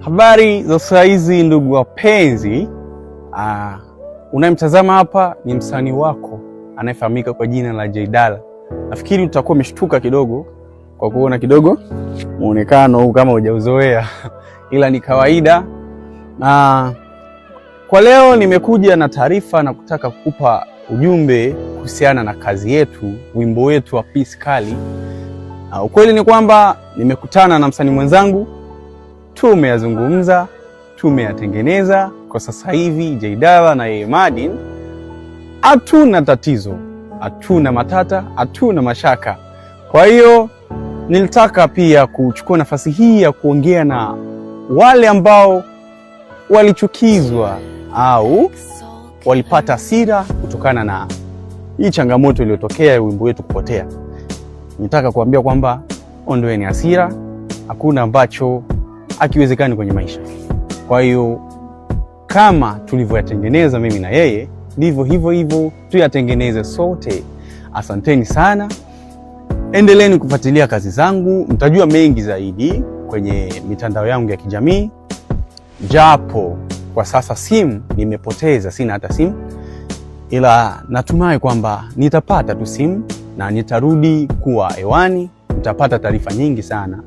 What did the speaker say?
Habari za saa hizi ndugu wapenzi. Unayemtazama hapa ni msanii wako anayefahamika kwa jina la Jaydala. Nafikiri utakuwa umeshtuka kidogo kwa kuona kidogo muonekano huu kama hujauzoea ila ni kawaida. Kwa leo nimekuja na taarifa na kutaka kukupa ujumbe kuhusiana na kazi yetu, wimbo wetu wa Peace Kali. Ukweli ni kwamba nimekutana na msanii mwenzangu, tumeyazungumza, tumeyatengeneza. Kwa sasa hivi Jaydala na yeye Madin hatuna tatizo, hatuna matata, hatuna mashaka. Kwa hiyo nilitaka pia kuchukua nafasi hii ya kuongea na wale ambao walichukizwa au walipata hasira kutokana na hii changamoto iliyotokea ya wimbo wetu kupotea. Nitaka kuambia kwamba ondoeni hasira, hakuna ambacho hakiwezekani kwenye maisha. Kwa hiyo kama tulivyoyatengeneza mimi na yeye, ndivyo hivyo tuyatengeneze sote. Asanteni sana. Endeleeni kufuatilia kazi zangu, mtajua mengi zaidi kwenye mitandao yangu ya kijamii. Japo kwa sasa simu nimepoteza, sina hata simu, ila natumai kwamba nitapata tu simu na nitarudi kuwa hewani, nitapata taarifa nyingi sana.